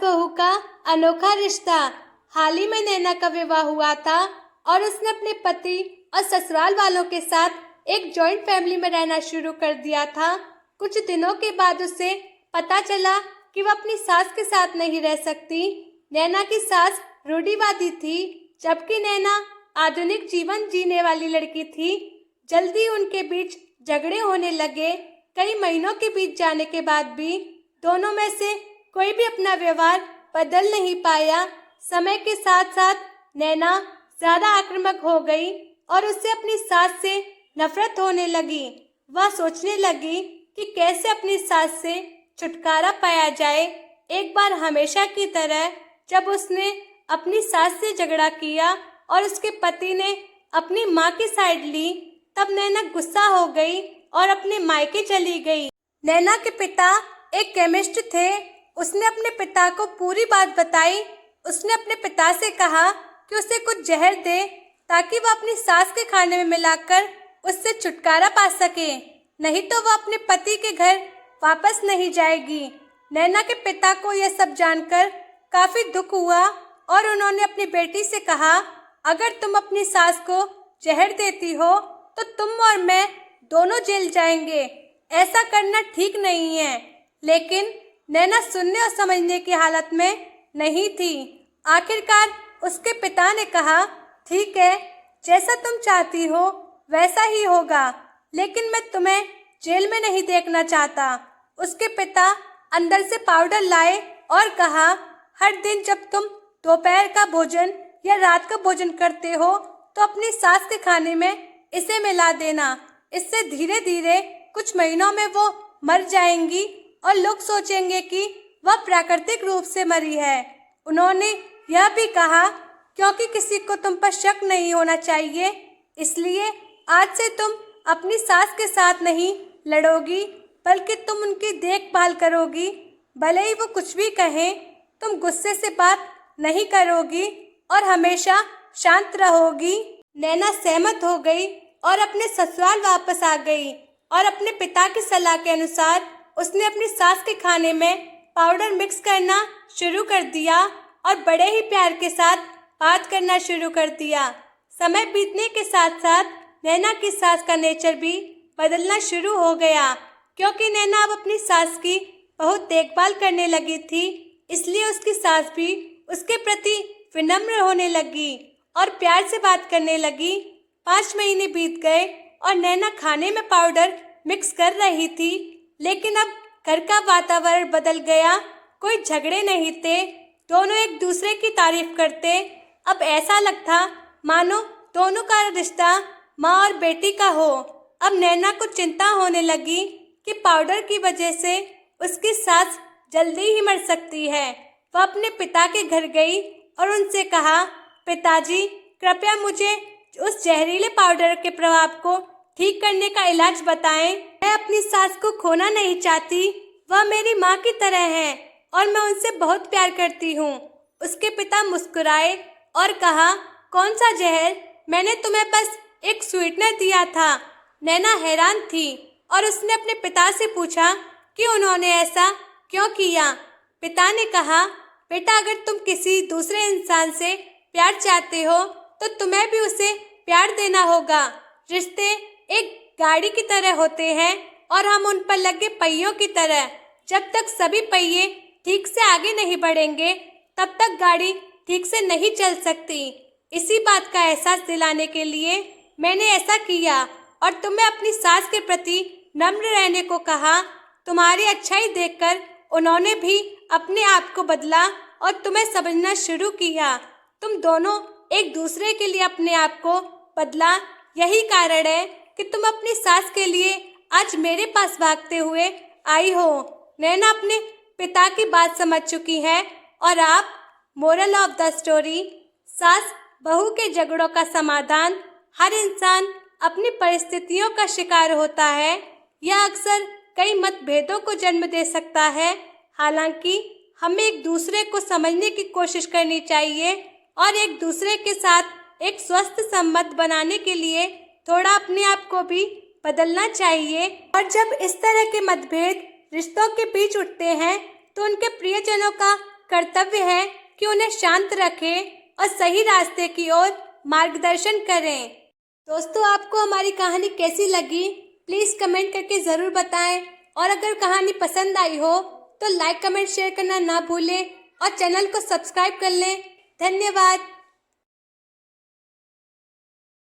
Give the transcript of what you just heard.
बहू का अनोखा रिश्ता। हाल ही में नैना का विवाह हुआ था और उसने अपने पति और ससुराल वालों के साथ एक जॉइंट फैमिली में रहना शुरू कर दिया था। कुछ दिनों के बाद उसे पता चला कि वह अपनी सास के साथ नहीं रह सकती। नैना की सास रूढ़िवादी थी, जबकि नैना आधुनिक जीवन जीने वाली लड़की थी। जल्दी उनके बीच झगड़े होने लगे। कई महीनों के बीत जाने के बाद भी दोनों में से कोई भी अपना व्यवहार बदल नहीं पाया। समय के साथ साथ नैना ज्यादा आक्रामक हो गई और उसे अपनी सास से नफरत होने लगी। वह सोचने लगी कि कैसे अपनी सास से छुटकारा पाया जाए। एक बार हमेशा की तरह जब उसने अपनी सास से झगड़ा किया और उसके पति ने अपनी माँ की साइड ली, तब नैना गुस्सा हो गई और अपने मायके चली गई। नैना के पिता एक केमिस्ट थे। उसने अपने पिता को पूरी बात बताई। उसने अपने पिता से कहा कि उसे कुछ जहर दे ताकि वह अपनी सास के खाने में मिलाकर उससे छुटकारा पा सके, नहीं तो वह अपने पति के घर वापस नहीं जाएगी। नैना के पिता को यह सब जानकर काफी दुख हुआ और उन्होंने अपनी बेटी से कहा, अगर तुम अपनी सास को जहर देती हो तो तुम और मैं दोनों जेल जाएंगे। ऐसा करना ठीक नहीं है। लेकिन नैना सुनने और समझने की हालत में नहीं थी। आखिरकार उसके पिता ने कहा, ठीक है, जैसा तुम चाहती हो वैसा ही होगा, लेकिन मैं तुम्हें जेल में नहीं देखना चाहता। उसके पिता अंदर से पाउडर लाए और कहा, हर दिन जब तुम दोपहर का भोजन या रात का भोजन करते हो तो अपनी सास के खाने में इसे मिला देना। इससे धीरे धीरे कुछ महीनों में वो मर जाएंगी और लोग सोचेंगे कि वह प्राकृतिक रूप से मरी है। उन्होंने यह भी कहा, क्योंकि किसी को तुम पर शक नहीं होना चाहिए, इसलिए आज से तुम अपनी सास के साथ नहीं लड़ोगी, बल्कि तुम उनकी देखभाल करोगी। भले ही वो कुछ भी कहें, तुम गुस्से से बात नहीं करोगी और हमेशा शांत रहोगी। नैना सहमत हो गई और अपने ससुराल वापस आ गई और अपने पिता की सलाह के अनुसार उसने अपनी सास के खाने में पाउडर मिक्स करना शुरू कर दिया और बड़े ही प्यार के साथ बात करना शुरू कर दिया। समय बीतने के साथ साथ नैना की सास का नेचर भी बदलना शुरू हो गया, क्योंकि नैना अब अपनी सास की बहुत देखभाल करने लगी थी। इसलिए उसकी सास भी उसके प्रति विनम्र होने लगी और प्यार से बात करने लगी। 5 महीने बीत गए और नैना खाने में पाउडर मिक्स कर रही थी, लेकिन अब घर का वातावरण बदल गया। कोई झगड़े नहीं थे, दोनों एक दूसरे की तारीफ करते। अब ऐसा लगता मानो दोनों का रिश्ता माँ और बेटी का हो। अब नैना को चिंता होने लगी कि पाउडर की वजह से उसकी सास जल्दी ही मर सकती है। वह अपने पिता के घर गई और उनसे कहा, पिताजी, कृपया मुझे उस जहरीले पाउडर के प्रभाव को ठीक करने का इलाज बताएं। मैं अपनी सास को खोना नहीं चाहती। वह मेरी माँ की तरह है और मैं उनसे बहुत प्यार करती हूँ। उसके पिता मुस्कुराए और कहा, कौन सा जहर? मैंने तुम्हें बस एक स्वीटनर दिया था। नैना हैरान थी और उसने अपने पिता से पूछा कि उन्होंने ऐसा क्यों किया। पिता ने कहा, बेटा, अगर तुम किसी दूसरे इंसान से प्यार चाहते हो तो तुम्हें भी उसे प्यार देना होगा। रिश्ते एक गाड़ी की तरह होते हैं और हम उन पर लगे पहियों की तरह। जब तक सभी पहिए ठीक से आगे नहीं बढ़ेंगे, तब तक गाड़ी ठीक से नहीं चल सकती। इसी बात का एहसास दिलाने के लिए मैंने ऐसा किया और तुम्हें अपनी सास के प्रति नम्र रहने को कहा। तुम्हारी अच्छाई देखकर उन्होंने भी अपने आप को बदला और तुम्हें समझना शुरू किया। तुम दोनों एक दूसरे के लिए अपने आप को बदला। यही कारण है कि तुम अपनी सास के लिए आज मेरे पास भागते हुए आई हो। नैना अपने पिता की बात समझ चुकी है और आप, मोरल ऑफ द स्टोरी, सास बहू के झगड़ों का समाधान। हर इंसान अपनी परिस्थितियों का शिकार होता है। यह अक्सर कई मतभेदों को जन्म दे सकता है। हालांकि हमें एक दूसरे को समझने की कोशिश करनी चाहिए और एक दूसरे के साथ एक स्वस्थ संबंध बनाने के लिए थोड़ा अपने आप को भी बदलना चाहिए। और जब इस तरह के मतभेद रिश्तों के बीच उठते हैं तो उनके प्रियजनों का कर्तव्य है कि उन्हें शांत रखें और सही रास्ते की ओर मार्गदर्शन करें। दोस्तों, आपको हमारी कहानी कैसी लगी प्लीज़ कमेंट करके ज़रूर बताएं और अगर कहानी पसंद आई हो तो लाइक कमेंट शेयर करना ना भूलें और चैनल को सब्सक्राइब कर लें। धन्यवाद।